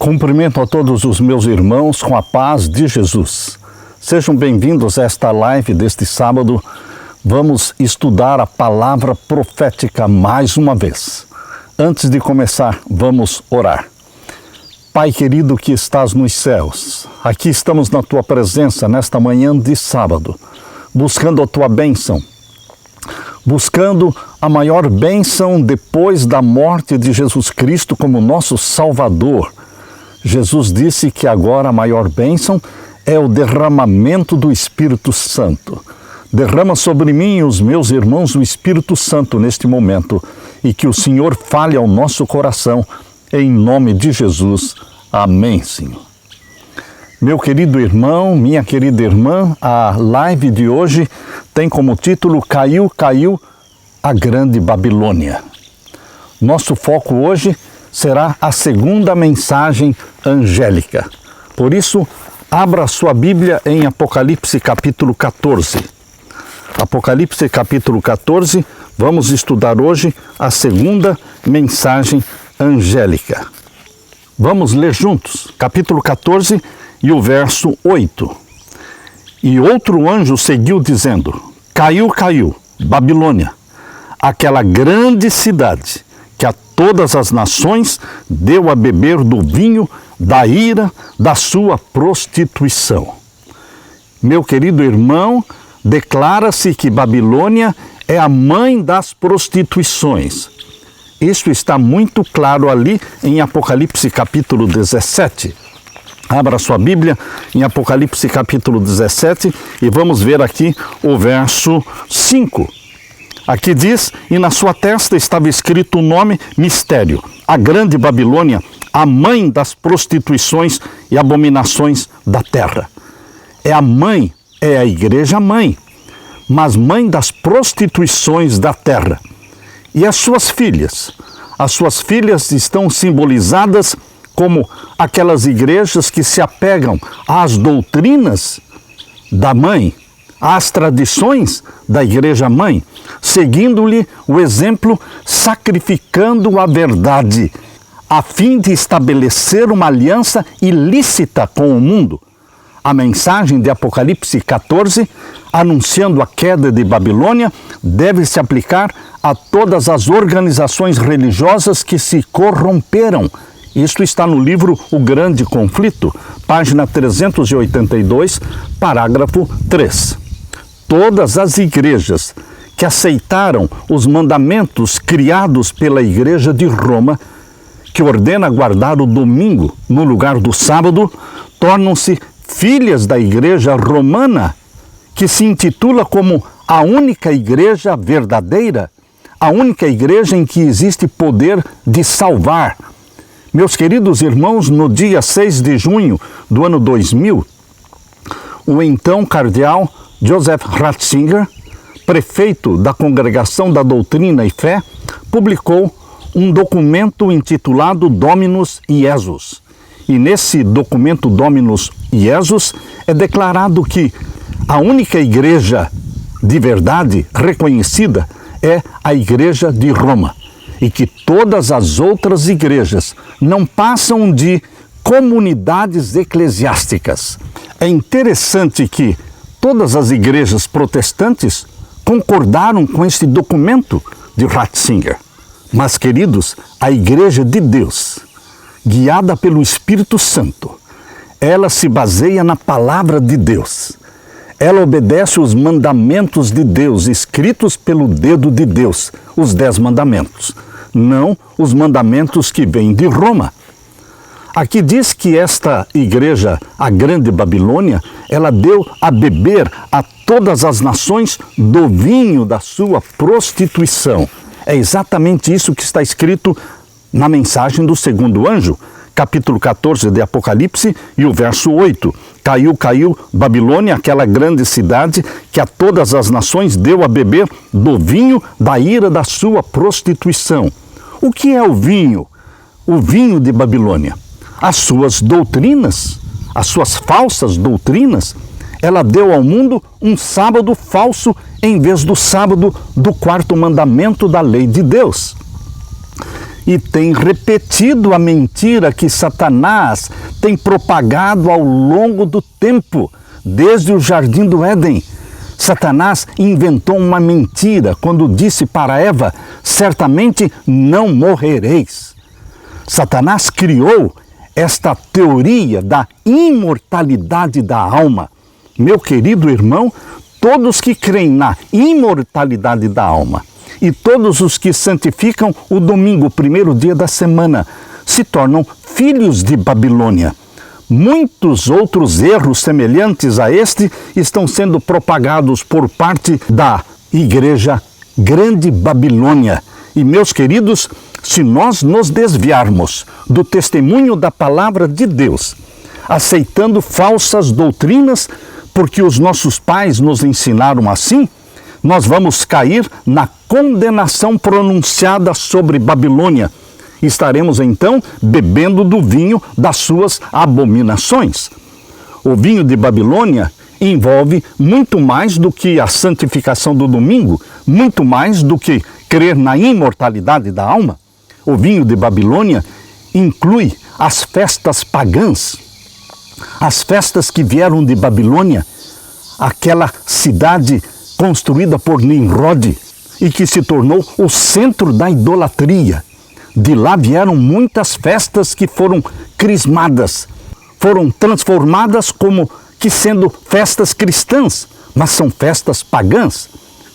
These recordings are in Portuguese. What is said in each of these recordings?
Cumprimento a todos os meus irmãos com a paz de Jesus. Sejam bem-vindos a esta live deste sábado. Vamos estudar a palavra profética mais uma vez. Antes de começar, vamos orar. Pai querido que estás nos céus, aqui estamos na Tua presença nesta manhã de sábado, buscando a Tua bênção, buscando a maior bênção depois da morte de Jesus Cristo como nosso Salvador. Jesus disse que agora a maior bênção é o derramamento do Espírito Santo. Derrama sobre mim e os meus irmãos o Espírito Santo neste momento e que o Senhor fale ao nosso coração, em nome de Jesus. Amém, Senhor. Meu querido irmão, minha querida irmã, a live de hoje tem como título Caiu a Grande Babilônia. Nosso foco hoje será a segunda mensagem angélica. Por isso, abra sua Bíblia em Apocalipse capítulo 14. Apocalipse capítulo 14, vamos estudar hoje a segunda mensagem angélica. Vamos ler juntos, capítulo 14 e o verso 8. E outro anjo seguiu dizendo: Caiu, Babilônia, aquela grande cidade, que a todas as nações deu a beber do vinho da ira da sua prostituição. Meu querido irmão, declara-se que Babilônia é a mãe das prostituições. Isso está muito claro ali em Apocalipse capítulo 17. Abra sua Bíblia em Apocalipse capítulo 17 e vamos ver aqui o verso 5. Aqui diz: e na sua testa estava escrito o nome mistério, a grande Babilônia, a mãe das prostituições e abominações da terra. É a mãe, é a igreja mãe, mas mãe das prostituições da terra. E as suas filhas estão simbolizadas como aquelas igrejas que se apegam às doutrinas da mãe, às tradições da igreja mãe, seguindo-lhe o exemplo, sacrificando a verdade, a fim de estabelecer uma aliança ilícita com o mundo. A mensagem de Apocalipse 14, anunciando a queda de Babilônia, deve se aplicar a todas as organizações religiosas que se corromperam. Isto está no livro O Grande Conflito, página 382, parágrafo 3. Todas as igrejas que aceitaram os mandamentos criados pela Igreja de Roma, que ordena guardar o domingo no lugar do sábado, tornam-se filhas da Igreja Romana, que se intitula como a única igreja verdadeira, a única igreja em que existe poder de salvar. Meus queridos irmãos, no dia 6 de junho do ano 2000, o então cardeal Joseph Ratzinger, prefeito da Congregação da Doutrina e Fé, publicou um documento intitulado Dominus Iesus. E nesse documento Dominus Iesus é declarado que a única igreja de verdade reconhecida é a Igreja de Roma e que todas as outras igrejas não passam de comunidades eclesiásticas. É interessante que todas as igrejas protestantes concordaram com este documento de Ratzinger. Mas, queridos, a Igreja de Deus, guiada pelo Espírito Santo, ela se baseia na palavra de Deus. Ela obedece os mandamentos de Deus, escritos pelo dedo de Deus, os 10 mandamentos, não os mandamentos que vêm de Roma. Aqui diz que esta igreja, a Grande Babilônia, ela deu a beber a todas as nações do vinho da sua prostituição. É exatamente isso que está escrito na mensagem do segundo anjo, capítulo 14 de Apocalipse e o verso 8. Caiu Babilônia, aquela grande cidade que a todas as nações deu a beber do vinho da ira da sua prostituição. O que é o vinho? O vinho de Babilônia. As suas doutrinas, as suas falsas doutrinas. Ela deu ao mundo um sábado falso em vez do sábado do quarto mandamento da lei de Deus. e tem repetido a mentira que Satanás tem propagado ao longo do tempo, desde o Jardim do Éden. Satanás inventou uma mentira quando disse para Eva: certamente não morrereis. Satanás criou esta teoria da imortalidade da alma. Meu querido irmão, todos que creem na imortalidade da alma e todos os que santificam o domingo, o primeiro dia da semana, se tornam filhos de Babilônia. Muitos outros erros semelhantes a este estão sendo propagados por parte da Igreja Grande Babilônia. E, meus queridos, se nós nos desviarmos do testemunho da palavra de Deus, aceitando falsas doutrinas, porque os nossos pais nos ensinaram assim, nós vamos cair na condenação pronunciada sobre Babilônia. Estaremos então bebendo do vinho das suas abominações. O vinho de Babilônia envolve muito mais do que a santificação do domingo, muito mais do que crer na imortalidade da alma. O vinho de Babilônia inclui as festas pagãs, as festas que vieram de Babilônia, aquela cidade construída por Nimrod e que se tornou o centro da idolatria. De lá vieram muitas festas que foram crismadas, foram transformadas como que sendo festas cristãs, mas são festas pagãs.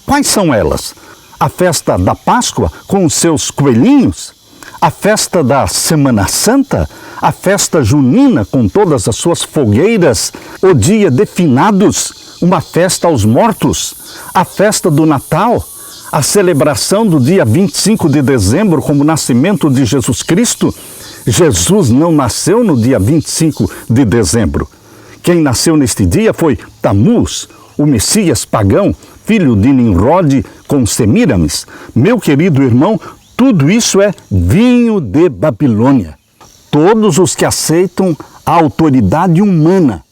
Quais são elas? A festa da Páscoa com os seus coelhinhos, a festa da Semana Santa, a festa junina com todas as suas fogueiras, o dia de finados, uma festa aos mortos, a festa do Natal, a celebração do dia 25 de dezembro como nascimento de Jesus Cristo. Jesus não nasceu no dia 25 de dezembro. Quem nasceu neste dia foi Tamuz, o Messias pagão, filho de Nimrod com Semíramis. Meu querido irmão, tudo isso é vinho de Babilônia. Todos os que aceitam a autoridade humana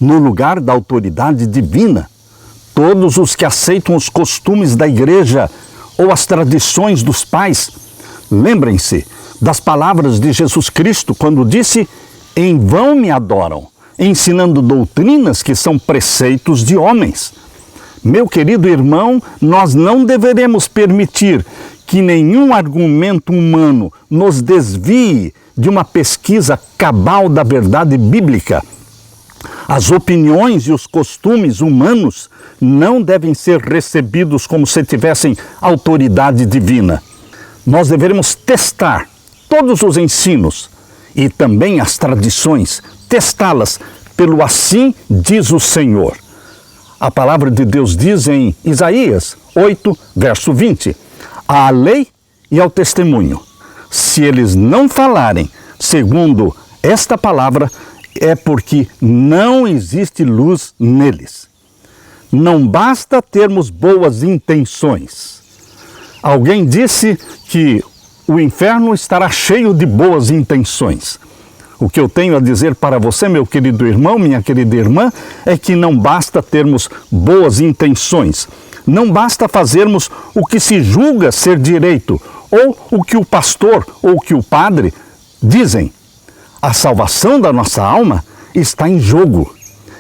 no lugar da autoridade divina, todos os que aceitam os costumes da igreja ou as tradições dos pais, lembrem-se das palavras de Jesus Cristo quando disse: em vão me adoram, ensinando doutrinas que são preceitos de homens. Meu querido irmão, nós não deveremos permitir que nenhum argumento humano nos desvie de uma pesquisa cabal da verdade bíblica. As opiniões e os costumes humanos não devem ser recebidos como se tivessem autoridade divina. Nós deveremos testar todos os ensinos e também as tradições, testá-las pelo assim diz o Senhor. A palavra de Deus diz em Isaías 8, verso 20, à lei e ao testemunho. Se eles não falarem segundo esta palavra, é porque não existe luz neles. Não basta termos boas intenções. Alguém disse que o inferno estará cheio de boas intenções. O que eu tenho a dizer para você, meu querido irmão, minha querida irmã, é que não basta termos boas intenções. Não basta fazermos o que se julga ser direito, ou o que o pastor ou o que o padre dizem. A salvação da nossa alma está em jogo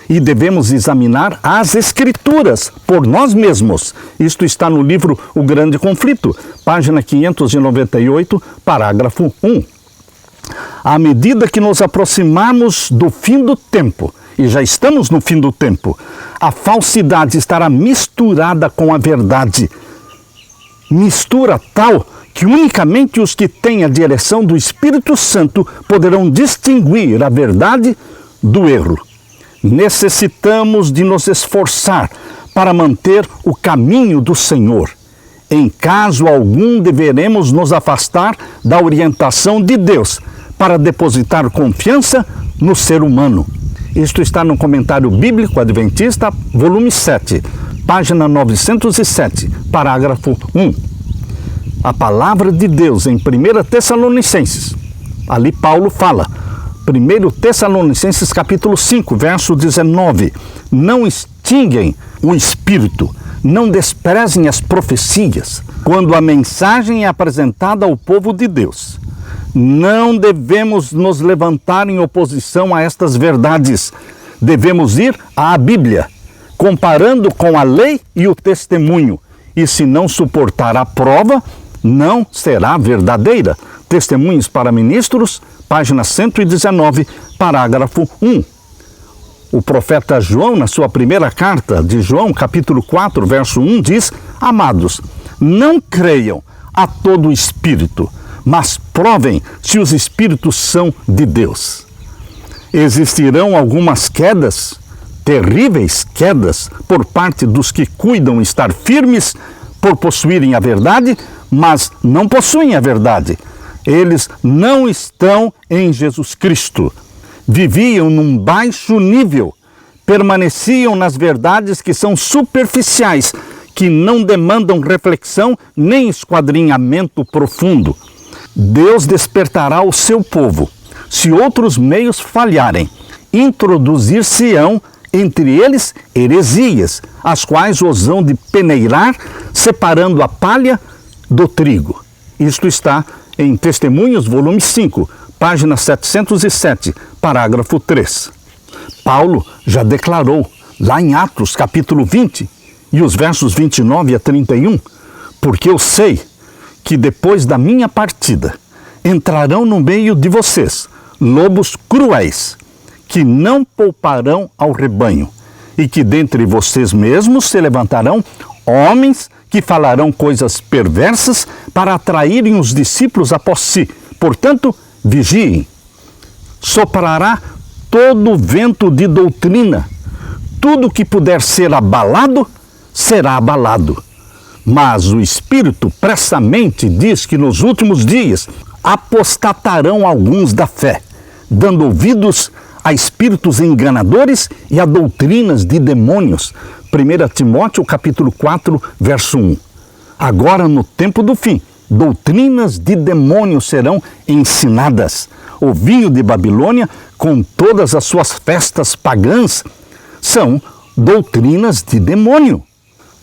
e devemos examinar as Escrituras por nós mesmos. Isto está no livro O Grande Conflito, página 598, parágrafo 1. À medida que nos aproximamos do fim do tempo, e já estamos no fim do tempo, a falsidade estará misturada com a verdade. Mistura tal que unicamente os que têm a direção do Espírito Santo poderão distinguir a verdade do erro. Necessitamos de nos esforçar para manter o caminho do Senhor. Em caso algum, deveremos nos afastar da orientação de Deus para depositar confiança no ser humano. Isto está no Comentário Bíblico Adventista, volume 7, página 907, parágrafo 1. A palavra de Deus em 1 Tessalonicenses, ali Paulo fala, 1 Tessalonicenses capítulo 5, verso 19, não extinguem o espírito, não desprezem as profecias, quando a mensagem é apresentada ao povo de Deus. Não devemos nos levantar em oposição a estas verdades. Devemos ir à Bíblia, comparando com a lei e o testemunho. E se não suportar a prova, não será verdadeira. Testemunhos para Ministros, página 119, parágrafo 1. O profeta João, na sua primeira carta de João, capítulo 4, verso 1, diz: Amados, não creiam a todo espírito, mas provem se os espíritos são de Deus. Existirão algumas quedas, terríveis quedas, por parte dos que cuidam estar firmes por possuírem a verdade, mas não possuem a verdade. Eles não estão em Jesus Cristo. Viviam num baixo nível, permaneciam nas verdades que são superficiais, que não demandam reflexão nem esquadrinhamento profundo. Deus despertará o seu povo, se outros meios falharem. Introduzir-se-ão entre eles heresias, as quais os hão de peneirar, separando a palha do trigo. Isto está em Testemunhos, volume 5, página 707, parágrafo 3. Paulo já declarou, lá em Atos, capítulo 20, e os versos 29 a 31, porque eu sei que depois da minha partida entrarão no meio de vocês lobos cruéis, que não pouparão ao rebanho, e que dentre vocês mesmos se levantarão homens que falarão coisas perversas para atraírem os discípulos após si. Portanto, vigiem. Soprará todo vento de doutrina. Tudo que puder ser abalado, será abalado. Mas o Espírito pressamente diz que nos últimos dias apostatarão alguns da fé, dando ouvidos a espíritos enganadores e a doutrinas de demônios. 1 Timóteo capítulo 4, verso 1. Agora, no tempo do fim, doutrinas de demônios serão ensinadas. O vinho de Babilônia, com todas as suas festas pagãs, são doutrinas de demônio.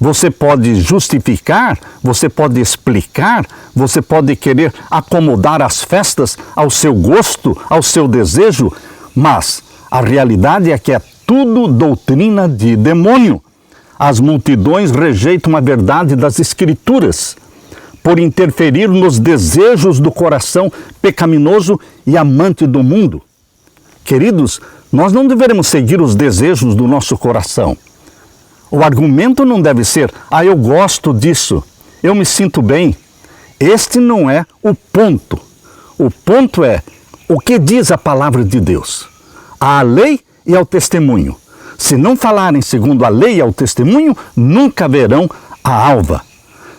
Você pode justificar, você pode explicar, você pode querer acomodar as festas ao seu gosto, ao seu desejo, mas a realidade é que é tudo doutrina de demônio. As multidões rejeitam a verdade das Escrituras por interferir nos desejos do coração pecaminoso e amante do mundo. Queridos, nós não deveremos seguir os desejos do nosso coração. O argumento não deve ser: eu gosto disso, eu me sinto bem. Este não é o ponto. O ponto é o que diz a palavra de Deus. À lei e ao testemunho. Se não falarem segundo a lei e ao testemunho, nunca verão a alva.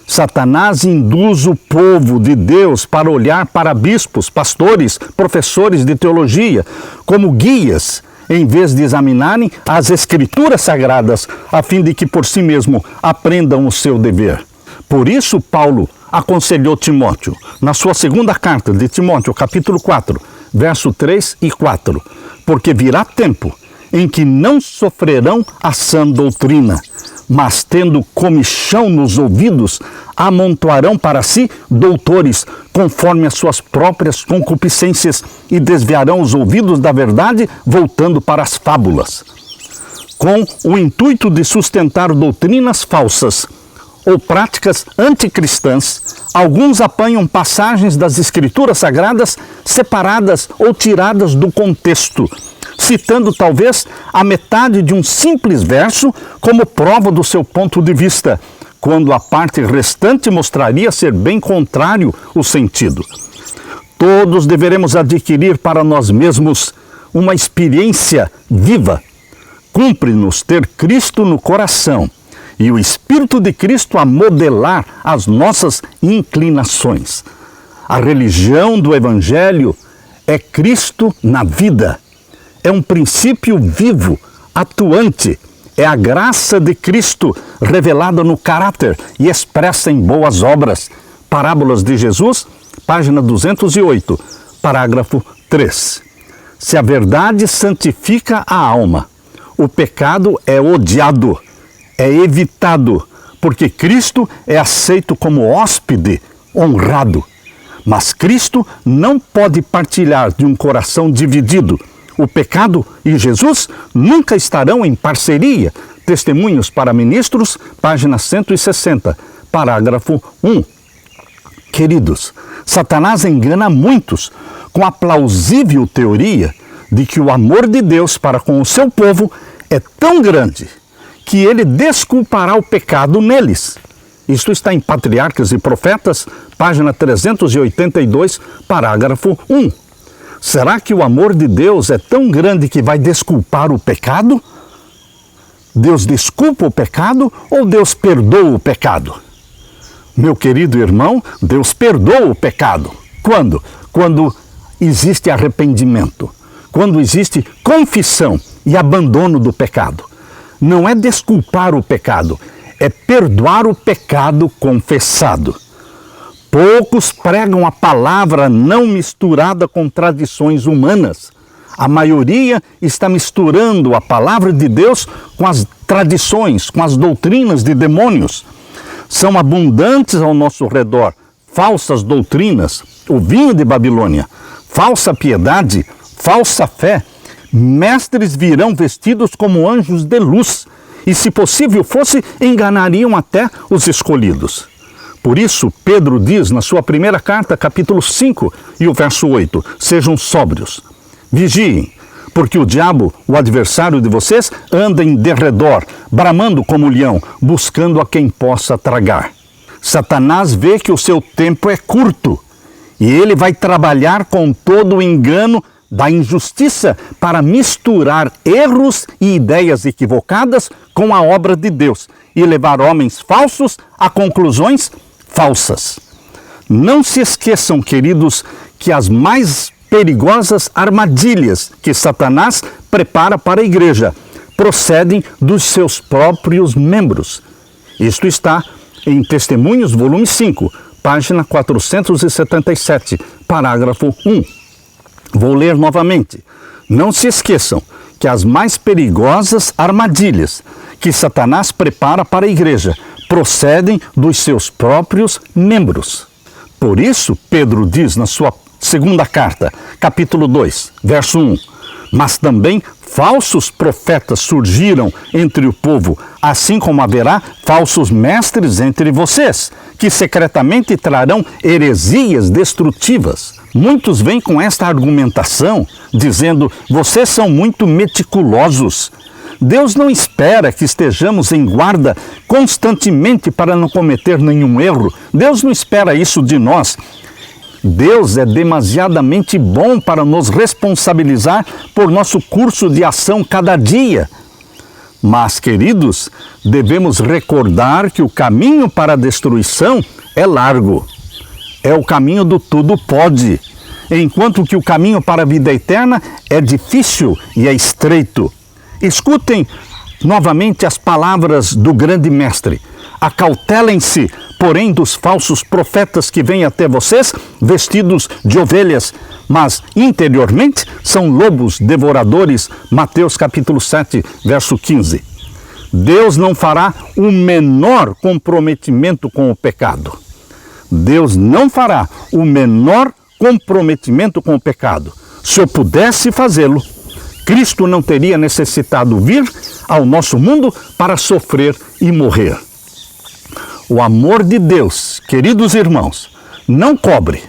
Satanás induz o povo de Deus para olhar para bispos, pastores, professores de teologia como guias, em vez de examinarem as Escrituras Sagradas, a fim de que por si mesmo aprendam o seu dever. Por isso, Paulo aconselhou Timóteo, na sua segunda carta de Timóteo, capítulo 4, verso 3 e 4, porque virá tempo em que não sofrerão a sã doutrina, mas tendo comichão nos ouvidos, amontoarão para si doutores, conforme as suas próprias concupiscências, e desviarão os ouvidos da verdade, voltando para as fábulas. Com o intuito de sustentar doutrinas falsas ou práticas anticristãs, alguns apanham passagens das Escrituras Sagradas separadas ou tiradas do contexto, citando talvez a metade de um simples verso como prova do seu ponto de vista, quando a parte restante mostraria ser bem contrário o sentido. Todos deveremos adquirir para nós mesmos uma experiência viva. Cumpre-nos ter Cristo no coração e o Espírito de Cristo a modelar as nossas inclinações. A religião do Evangelho é Cristo na vida. É um princípio vivo, atuante. É a graça de Cristo revelada no caráter e expressa em boas obras. Parábolas de Jesus, página 208, parágrafo 3. Se a verdade santifica a alma, o pecado é odiado, é evitado, porque Cristo é aceito como hóspede honrado. Mas Cristo não pode partilhar de um coração dividido. O pecado e Jesus nunca estarão em parceria. Testemunhos para Ministros, página 160, parágrafo 1. Queridos, Satanás engana muitos com a plausível teoria de que o amor de Deus para com o seu povo é tão grande que ele desculpará o pecado neles. Isto está em Patriarcas e Profetas, página 382, parágrafo 1. Será que o amor de Deus é tão grande que vai desculpar o pecado? Deus desculpa o pecado ou Deus perdoa o pecado? Meu querido irmão, Deus perdoa o pecado. Quando? Quando existe arrependimento, quando existe confissão e abandono do pecado. Não é desculpar o pecado, é perdoar o pecado confessado. Poucos pregam a palavra não misturada com tradições humanas. A maioria está misturando a palavra de Deus com as tradições, com as doutrinas de demônios. São abundantes ao nosso redor falsas doutrinas, o vinho de Babilônia, falsa piedade, falsa fé. Mestres virão vestidos como anjos de luz e, se possível fosse, enganariam até os escolhidos. Por isso, Pedro diz na sua primeira carta, capítulo 5 e o verso 8, sejam sóbrios, vigiem, porque o diabo, o adversário de vocês, anda em derredor, bramando como leão, buscando a quem possa tragar. Satanás vê que o seu tempo é curto e ele vai trabalhar com todo o engano da injustiça para misturar erros e ideias equivocadas com a obra de Deus e levar homens falsos a conclusões falsas. Não se esqueçam, queridos, que as mais perigosas armadilhas que Satanás prepara para a igreja procedem dos seus próprios membros. Isto está em Testemunhos, volume 5, página 477, parágrafo 1. Vou ler novamente. Não se esqueçam que as mais perigosas armadilhas que Satanás prepara para a igreja procedem dos seus próprios membros. Por isso, Pedro diz na sua segunda carta, capítulo 2, verso 1, mas também falsos profetas surgiram entre o povo, assim como haverá falsos mestres entre vocês, que secretamente trarão heresias destrutivas. Muitos vêm com esta argumentação, dizendo, vocês são muito meticulosos. Deus não espera que estejamos em guarda constantemente para não cometer nenhum erro. Deus não espera isso de nós. Deus é demasiadamente bom para nos responsabilizar por nosso curso de ação cada dia. Mas, queridos, devemos recordar que o caminho para a destruição é largo. É o caminho do tudo pode, enquanto que o caminho para a vida eterna é difícil e é estreito. Escutem novamente as palavras do grande mestre. Acautelem-se, porém, dos falsos profetas que vêm até vocês vestidos de ovelhas, mas interiormente são lobos devoradores. Mateus capítulo 7, verso 15. Deus não fará o menor comprometimento com o pecado. Deus não fará o menor comprometimento com o pecado. Se eu pudesse fazê-lo, Cristo não teria necessitado vir ao nosso mundo para sofrer e morrer. O amor de Deus, queridos irmãos, não cobre.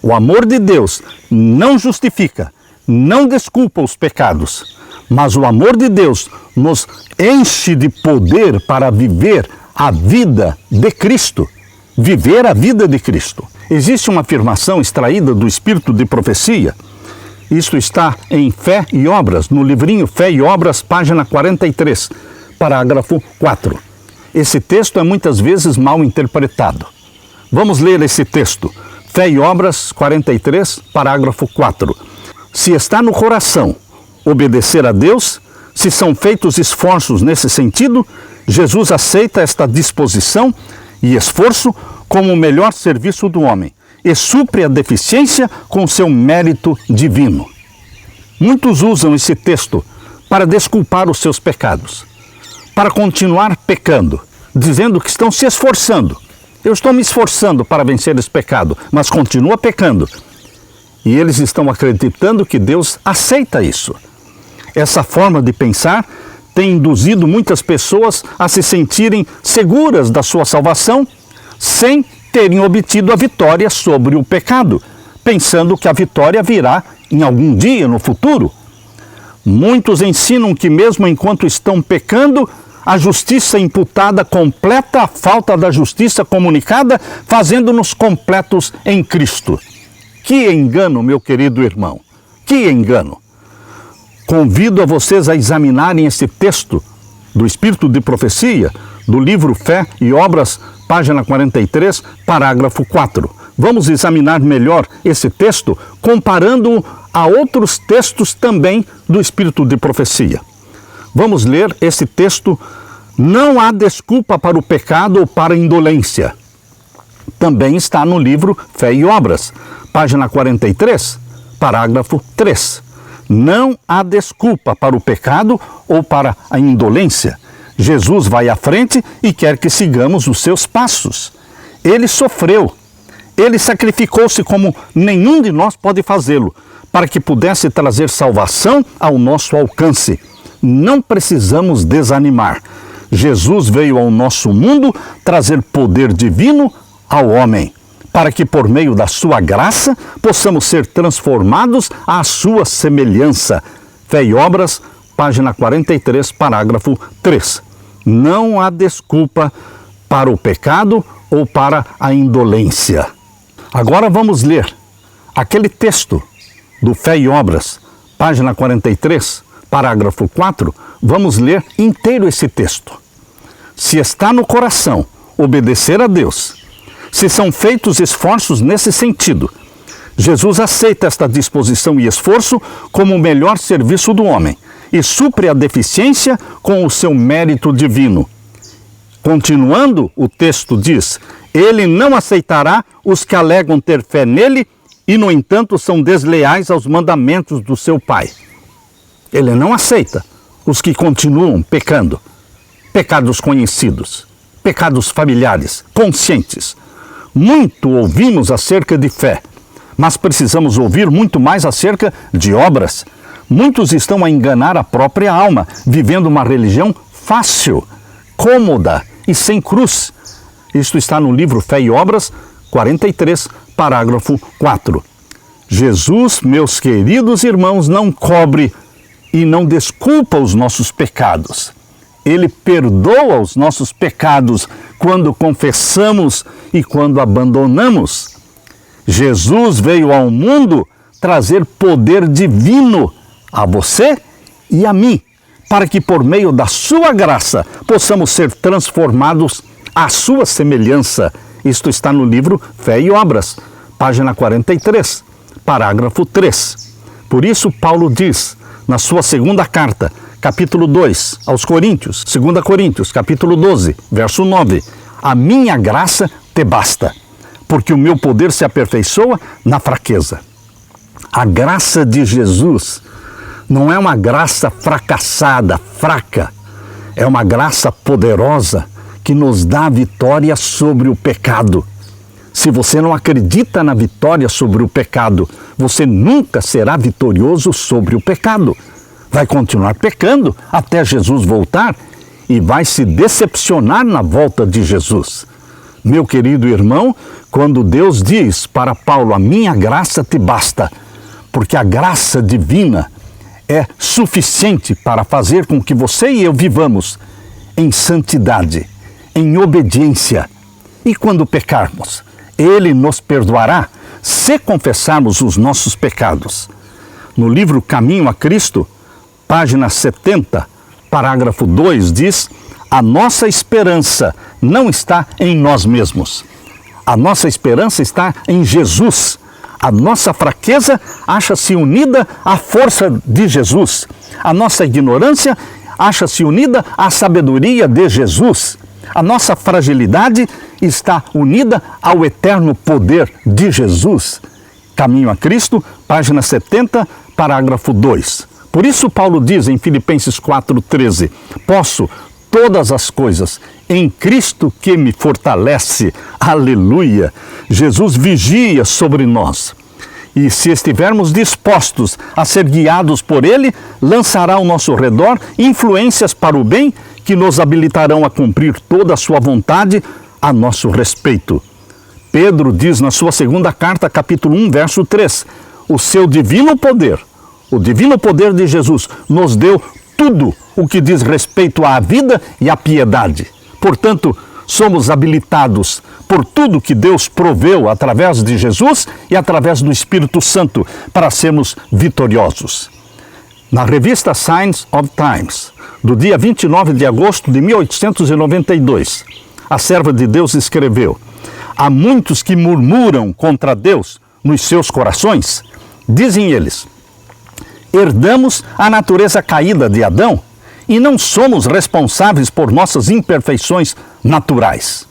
O amor de Deus não justifica, não desculpa os pecados. Mas o amor de Deus nos enche de poder para viver a vida de Cristo. Viver a vida de Cristo. Existe uma afirmação extraída do Espírito de Profecia. Isto está em Fé e Obras, no livrinho Fé e Obras, página 43, parágrafo 4. Esse texto é muitas vezes mal interpretado. Vamos ler esse texto. Fé e Obras 43, parágrafo 4. Se está no coração obedecer a Deus, se são feitos esforços nesse sentido, Jesus aceita esta disposição e esforço como o melhor serviço do homem e supre a deficiência com seu mérito divino. Muitos usam esse texto para desculpar os seus pecados, para continuar pecando, dizendo que estão se esforçando. eu estou me esforçando para vencer esse pecado, mas continua pecando. E eles estão acreditando que Deus aceita isso. Essa forma de pensar tem induzido muitas pessoas a se sentirem seguras da sua salvação sem terem obtido a vitória sobre o pecado, pensando que a vitória virá em algum dia no futuro. Muitos ensinam que mesmo enquanto estão pecando, a justiça imputada completa a falta da justiça comunicada, fazendo-nos completos em Cristo. Que engano, meu querido irmão, que engano! Convido a vocês a examinarem esse texto do Espírito de Profecia, do livro Fé e Obras, página 43, parágrafo 4. Vamos examinar melhor esse texto, comparando-o a outros textos também do Espírito de Profecia. Vamos ler esse texto. Não há desculpa para o pecado ou para a indolência. Também está no livro Fé e Obras, página 43, parágrafo 3. Não há desculpa para o pecado ou para a indolência. Jesus vai à frente e quer que sigamos os seus passos. Ele sofreu. Ele sacrificou-se como nenhum de nós pode fazê-lo, para que pudesse trazer salvação ao nosso alcance. Não precisamos desanimar. Jesus veio ao nosso mundo trazer poder divino ao homem, para que por meio da sua graça possamos ser transformados à sua semelhança. Fé e Obras, página 43, parágrafo 3. Não há desculpa para o pecado ou para a indolência. Agora vamos ler aquele texto do Fé e Obras, página 43, parágrafo 4. Vamos ler inteiro esse texto. Se está no coração obedecer a Deus, se são feitos esforços nesse sentido, Jesus aceita esta disposição e esforço como o melhor serviço do homem e supre a deficiência com o seu mérito divino. Continuando, o texto diz: ele não aceitará os que alegam ter fé nele e, no entanto, são desleais aos mandamentos do seu Pai. Ele não aceita os que continuam pecando. Pecados conhecidos, pecados familiares, conscientes. Muito ouvimos acerca de fé, mas precisamos ouvir muito mais acerca de obras. Muitos estão a enganar a própria alma, vivendo uma religião fácil, cômoda e sem cruz. Isto está no livro Fé e Obras, 43, parágrafo 4. Jesus, meus queridos irmãos, não cobre e não desculpa os nossos pecados. Ele perdoa os nossos pecados quando confessamos e quando abandonamos. Jesus veio ao mundo trazer poder divino a você e a mim, para que por meio da sua graça possamos ser transformados à sua semelhança. Isto está no livro Fé e Obras, página 43, parágrafo 3. Por isso Paulo diz, na sua segunda carta, capítulo 2, aos Coríntios, 2 Coríntios, capítulo 12, verso 9, a minha graça te basta, porque o meu poder se aperfeiçoa na fraqueza. A graça de Jesus não é uma graça fracassada, fraca, é uma graça poderosa que nos dá a vitória sobre o pecado. Se você não acredita na vitória sobre o pecado, você nunca será vitorioso sobre o pecado. Vai continuar pecando até Jesus voltar e vai se decepcionar na volta de Jesus. Meu querido irmão, quando Deus diz para Paulo, a minha graça te basta, porque a graça divina é suficiente para fazer com que você e eu vivamos em santidade, em obediência. E quando pecarmos, Ele nos perdoará se confessarmos os nossos pecados. No livro Caminho a Cristo, página 70, parágrafo 2, diz: a nossa esperança não está em nós mesmos. A nossa esperança está em Jesus. A nossa fraqueza acha-se unida à força de Jesus. A nossa ignorância acha-se unida à sabedoria de Jesus. A nossa fragilidade está unida ao eterno poder de Jesus. Caminho a Cristo, página 70, parágrafo 2. Por isso Paulo diz em Filipenses 4,13, posso todas as coisas em Cristo que me fortalece. Aleluia! Jesus vigia sobre nós. E se estivermos dispostos a ser guiados por Ele, lançará ao nosso redor influências para o bem que nos habilitarão a cumprir toda a sua vontade a nosso respeito. Pedro diz na sua segunda carta, capítulo 1, verso 3, o seu divino poder, o divino poder de Jesus, nos deu tudo o que diz respeito à vida e à piedade. Portanto, somos habilitados por tudo que Deus proveu através de Jesus e através do Espírito Santo para sermos vitoriosos. Na revista Signs of Times, do dia 29 de agosto de 1892, a serva de Deus escreveu: há muitos que murmuram contra Deus nos seus corações. Dizem eles: herdamos a natureza caída de Adão e não somos responsáveis por nossas imperfeições naturais.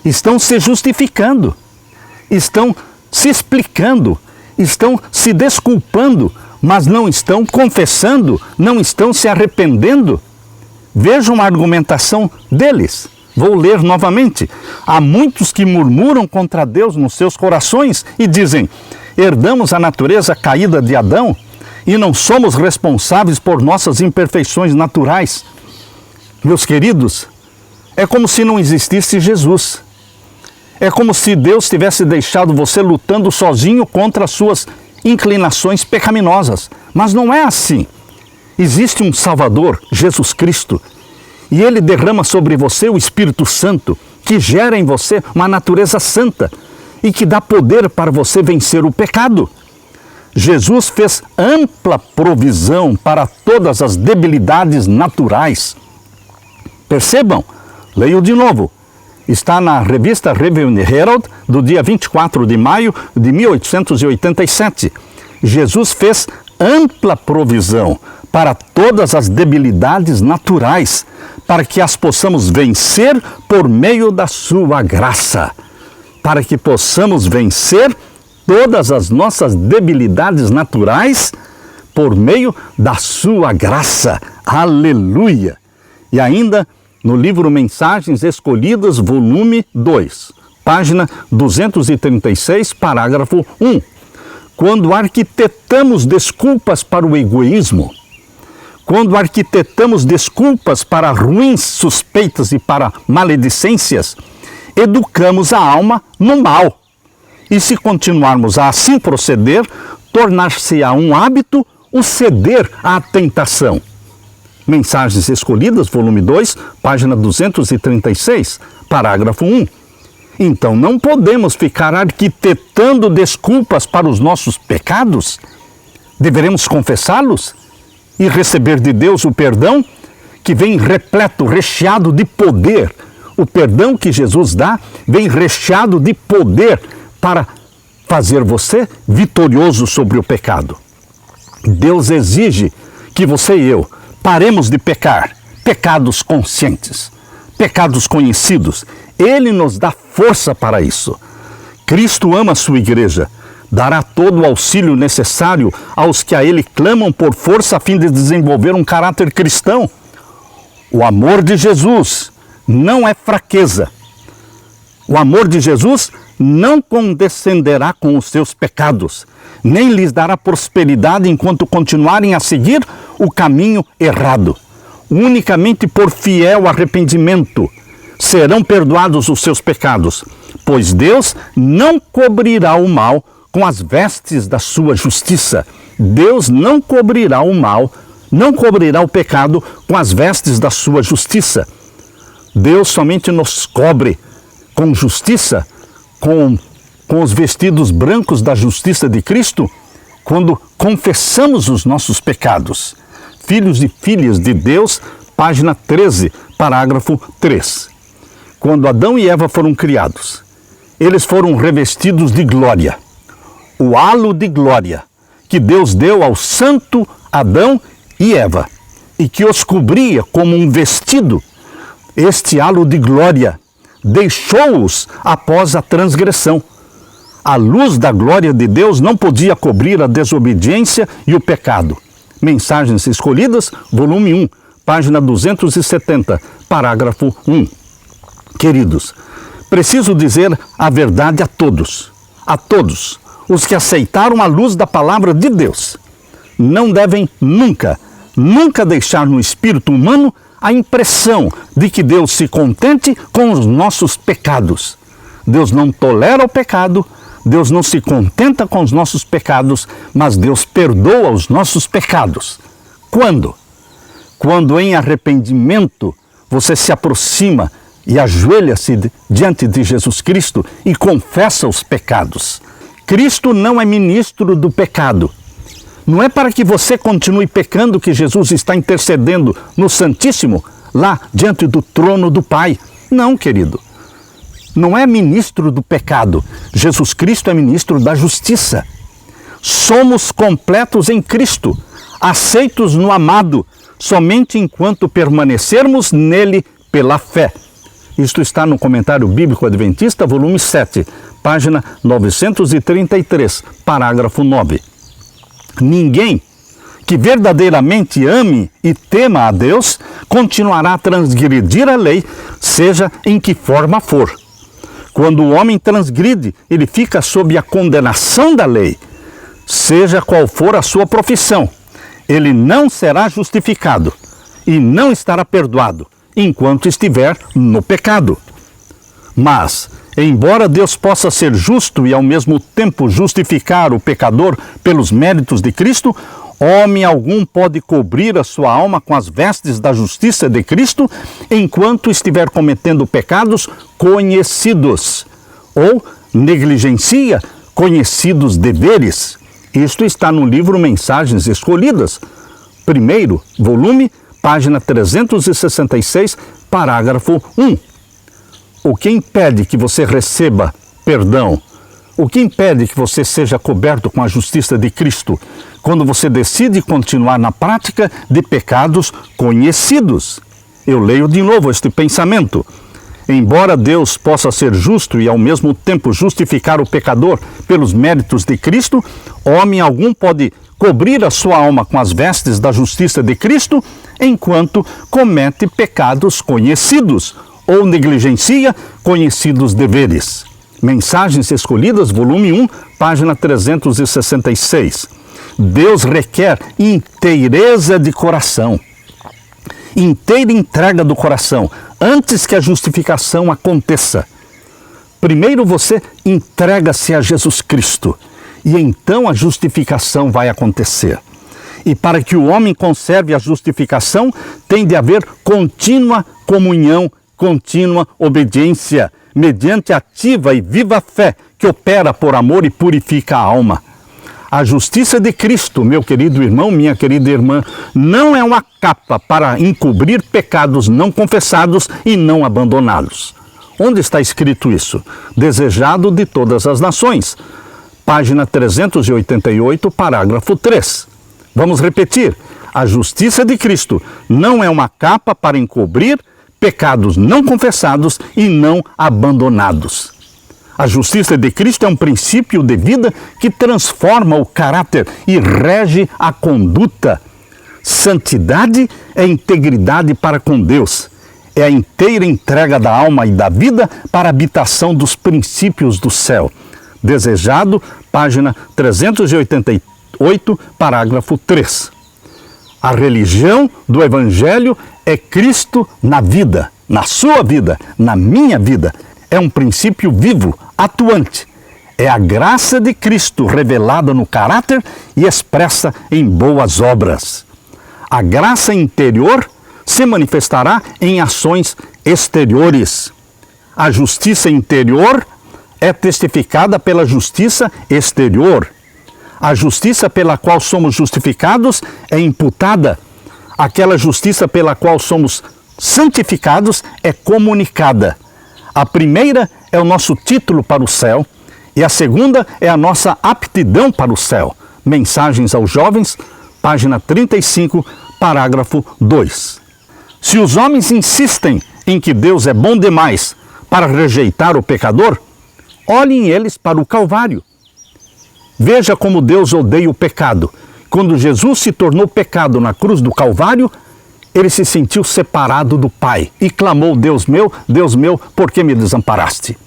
Estão se justificando, estão se explicando, estão se desculpando, mas não estão confessando, não estão se arrependendo. Vejam a argumentação deles. Vou ler novamente. Há muitos que murmuram contra Deus nos seus corações e dizem: herdamos a natureza caída de Adão e não somos responsáveis por nossas imperfeições naturais. Meus queridos, é como se não existisse Jesus. É como se Deus tivesse deixado você lutando sozinho contra as suas inclinações pecaminosas. Mas não é assim. Existe um Salvador, Jesus Cristo, e Ele derrama sobre você o Espírito Santo, que gera em você uma natureza santa e que dá poder para você vencer o pecado. Jesus fez ampla provisão para todas as debilidades naturais. Percebam, leio de novo. Está na revista Review Herald, do dia 24 de maio de 1887. Jesus fez ampla provisão para todas as debilidades naturais, para que as possamos vencer por meio da sua graça. Para que possamos vencer todas as nossas debilidades naturais por meio da sua graça. Aleluia! E ainda no livro Mensagens Escolhidas, volume 2, página 236, parágrafo 1. Quando arquitetamos desculpas para o egoísmo, quando arquitetamos desculpas para ruins suspeitas e para maledicências, educamos a alma no mal. E se continuarmos a assim proceder, tornar-se-á um hábito o ceder à tentação. Mensagens Escolhidas, volume 2, página 236, parágrafo 1. Então não podemos ficar arquitetando desculpas para os nossos pecados. Deveremos confessá-los e receber de Deus o perdão que vem repleto, recheado de poder. O perdão que Jesus dá vem recheado de poder para fazer você vitorioso sobre o pecado. Deus exige que você e eu paremos de pecar, pecados conscientes, pecados conhecidos. Ele nos dá força para isso. Cristo ama a sua igreja, dará todo o auxílio necessário aos que a Ele clamam por força a fim de desenvolver um caráter cristão. O amor de Jesus não é fraqueza. O amor de Jesus não condescenderá com os seus pecados, nem lhes dará prosperidade enquanto continuarem a seguir o caminho errado. Unicamente por fiel arrependimento serão perdoados os seus pecados, pois Deus não cobrirá o mal com as vestes da sua justiça. Deus não cobrirá o mal, não cobrirá o pecado com as vestes da sua justiça. Deus somente nos cobre com justiça, com os vestidos brancos da justiça de Cristo, quando confessamos os nossos pecados. Filhos e filhas de Deus, página 13, parágrafo 3. Quando Adão e Eva foram criados, eles foram revestidos de glória. O halo de glória que Deus deu ao santo Adão e Eva, e que os cobria como um vestido, este halo de glória deixou-os após a transgressão. A luz da glória de Deus não podia cobrir a desobediência e o pecado. Mensagens Escolhidas, volume 1, página 270, parágrafo 1. Queridos, preciso dizer a verdade a todos os que aceitaram a luz da palavra de Deus. Não devem nunca deixar no espírito humano a impressão de que Deus se contente com os nossos pecados. Deus não tolera o pecado, Deus não se contenta com os nossos pecados, mas Deus perdoa os nossos pecados. Quando? Quando em arrependimento você se aproxima e ajoelha-se diante de Jesus Cristo e confessa os pecados. Cristo não é ministro do pecado. Não é para que você continue pecando que Jesus está intercedendo no Santíssimo, lá diante do trono do Pai. Não, querido. Não é ministro do pecado. Jesus Cristo é ministro da justiça. Somos completos em Cristo, aceitos no amado, somente enquanto permanecermos nele pela fé. Isto está no Comentário Bíblico Adventista, volume 7, página 933, parágrafo 9. Ninguém que verdadeiramente ame e tema a Deus continuará a transgredir a lei, seja em que forma for. Quando o homem transgride, ele fica sob a condenação da lei, seja qual for a sua profissão. Ele não será justificado e não estará perdoado enquanto estiver no pecado. Mas, embora Deus possa ser justo e ao mesmo tempo justificar o pecador pelos méritos de Cristo, homem algum pode cobrir a sua alma com as vestes da justiça de Cristo enquanto estiver cometendo pecados conhecidos ou negligencia conhecidos deveres. Isto está no livro Mensagens Escolhidas, primeiro volume, página 366, parágrafo 1. O que impede que você receba perdão? O que impede que você seja coberto com a justiça de Cristo? Quando você decide continuar na prática de pecados conhecidos. Eu leio de novo este pensamento. Embora Deus possa ser justo e ao mesmo tempo justificar o pecador pelos méritos de Cristo, homem algum pode cobrir a sua alma com as vestes da justiça de Cristo enquanto comete pecados conhecidos ou negligencia conhecidos deveres. Mensagens Escolhidas, volume 1, página 366. Deus requer inteireza de coração, inteira entrega do coração, antes que a justificação aconteça. Primeiro você entrega-se a Jesus Cristo, e então a justificação vai acontecer. E para que o homem conserve a justificação, tem de haver contínua comunhão, contínua obediência, mediante ativa e viva fé que opera por amor e purifica a alma. A justiça de Cristo, meu querido irmão, minha querida irmã, não é uma capa para encobrir pecados não confessados e não abandonados. Onde está escrito isso? Desejado de todas as nações. Página 388, parágrafo 3. Vamos repetir. A justiça de Cristo não é uma capa para encobrir pecados não confessados e não abandonados. A justiça de Cristo é um princípio de vida que transforma o caráter e rege a conduta. Santidade é integridade para com Deus. É a inteira entrega da alma e da vida para a habitação dos princípios do céu. Desejado, página 388, parágrafo 3. A religião do Evangelho é Cristo na vida, na sua vida, na minha vida. É um princípio vivo, atuante. É a graça de Cristo revelada no caráter e expressa em boas obras. A graça interior se manifestará em ações exteriores. A justiça interior é testificada pela justiça exterior. A justiça pela qual somos justificados é imputada. Aquela justiça pela qual somos santificados é comunicada. A primeira é o nosso título para o céu e a segunda é a nossa aptidão para o céu. Mensagens aos Jovens, página 35, parágrafo 2. Se os homens insistem em que Deus é bom demais para rejeitar o pecador, olhem eles para o Calvário. Veja como Deus odeia o pecado. Quando Jesus se tornou pecado na cruz do Calvário, ele se sentiu separado do Pai e clamou: Deus meu, por que me desamparaste?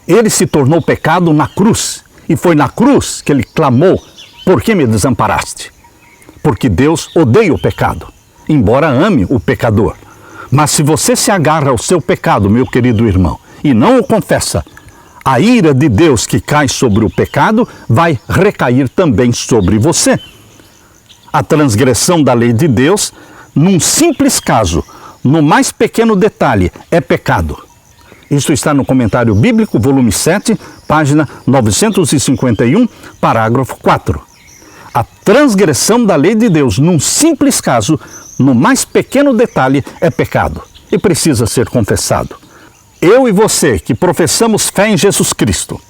Ele se tornou pecado na cruz, e foi na cruz que ele clamou: por que me desamparaste? Porque Deus odeia o pecado, embora ame o pecador. Mas se você se agarra ao seu pecado, meu querido irmão, e não o confessa, a ira de Deus que cai sobre o pecado vai recair também sobre você. A transgressão da lei de Deus, num simples caso, no mais pequeno detalhe, é pecado. Isso está no Comentário Bíblico, volume 7, página 951, parágrafo 4. A transgressão da lei de Deus, num simples caso, no mais pequeno detalhe, é pecado e precisa ser confessado. Eu e você, que professamos fé em Jesus Cristo,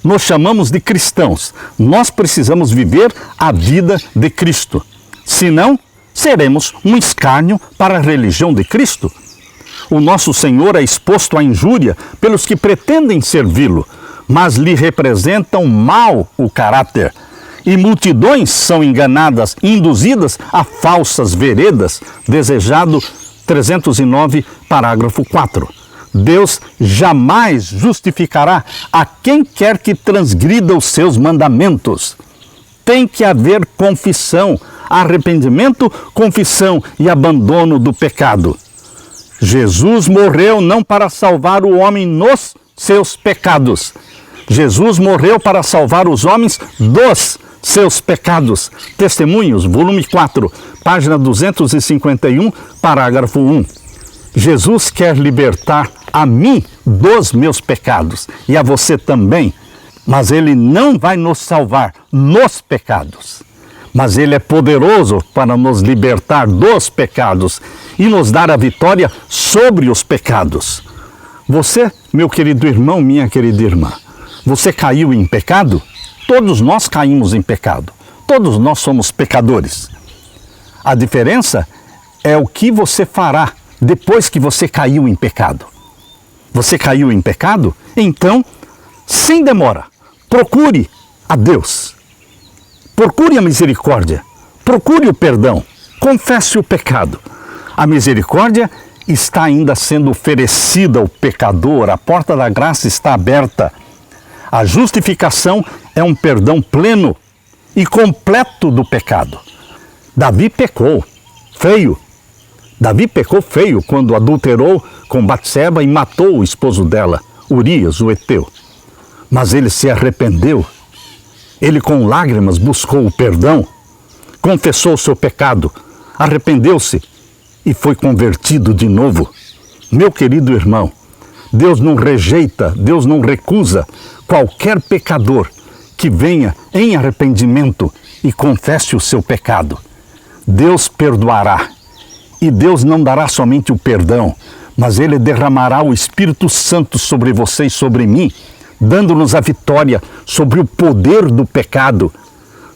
nos chamamos de cristãos, nós precisamos viver a vida de Cristo. Senão, seremos um escárnio para a religião de Cristo. O nosso Senhor é exposto à injúria pelos que pretendem servi-lo, mas lhe representam mal o caráter. E multidões são enganadas, induzidas a falsas veredas, desejado 309, parágrafo 4. Deus jamais justificará a quem quer que transgrida os seus mandamentos. Tem que haver confissão, arrependimento, confissão e abandono do pecado. Jesus morreu não para salvar o homem nos seus pecados. Jesus morreu para salvar os homens dos seus pecados. Testemunhos, volume 4, página 251, parágrafo 1. Jesus quer libertar a mim dos meus pecados e a você também, mas Ele não vai nos salvar nos pecados. Mas Ele é poderoso para nos libertar dos pecados e nos dar a vitória sobre os pecados. Você, meu querido irmão, minha querida irmã, você caiu em pecado? Todos nós caímos em pecado. Todos nós somos pecadores. A diferença é o que você fará depois que você caiu em pecado. Você caiu em pecado? Então, sem demora, procure a Deus. Procure a misericórdia. Procure o perdão. Confesse o pecado. A misericórdia está ainda sendo oferecida ao pecador. A porta da graça está aberta. A justificação é um perdão pleno e completo do pecado. Davi pecou feio. Davi pecou feio quando adulterou com Batseba e matou o esposo dela, Urias, o heteu. Mas ele se arrependeu. Ele com lágrimas buscou o perdão, confessou o seu pecado, arrependeu-se e foi convertido de novo. Meu querido irmão, Deus não rejeita, Deus não recusa qualquer pecador que venha em arrependimento e confesse o seu pecado. Deus perdoará. E Deus não dará somente o perdão, mas Ele derramará o Espírito Santo sobre você e sobre mim, dando-nos a vitória sobre o poder do pecado.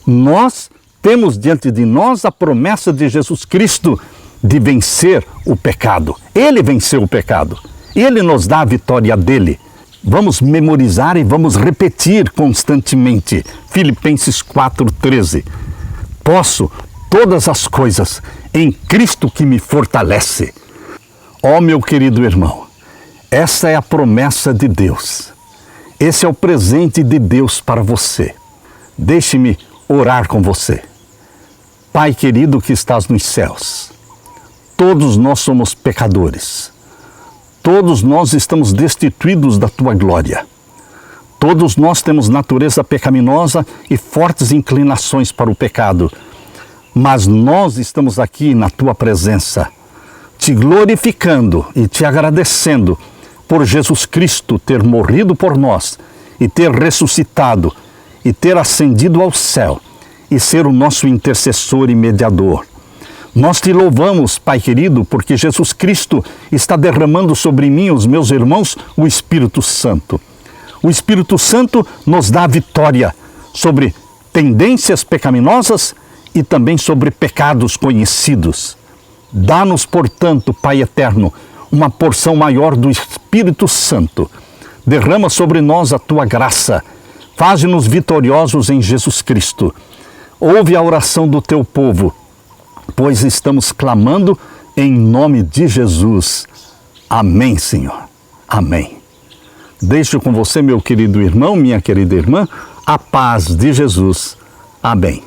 Nós temos diante de nós a promessa de Jesus Cristo de vencer o pecado. Ele venceu o pecado. Ele nos dá a vitória dele. Vamos memorizar e vamos repetir constantemente. Filipenses 4,13. Posso todas as coisas em Cristo que me fortalece. Ó meu querido irmão, essa é a promessa de Deus. Esse é o presente de Deus para você. Deixe-me orar com você. Pai querido que estás nos céus, todos nós somos pecadores. Todos nós estamos destituídos da Tua glória. Todos nós temos natureza pecaminosa e fortes inclinações para o pecado. Mas nós estamos aqui na Tua presença, te glorificando e te agradecendo por Jesus Cristo ter morrido por nós e ter ressuscitado e ter ascendido ao céu e ser o nosso intercessor e mediador. Nós te louvamos, Pai querido, porque Jesus Cristo está derramando sobre mim e os meus irmãos o Espírito Santo. O Espírito Santo nos dá a vitória sobre tendências pecaminosas e também sobre pecados conhecidos. Dá-nos, portanto, Pai eterno, uma porção maior do Espírito Santo. Derrama sobre nós a Tua graça. Faze-nos vitoriosos em Jesus Cristo. Ouve a oração do Teu povo. pois estamos clamando em nome de Jesus. Amém, Senhor. Amém. Deixo com você, meu querido irmão, minha querida irmã, a paz de Jesus. Amém.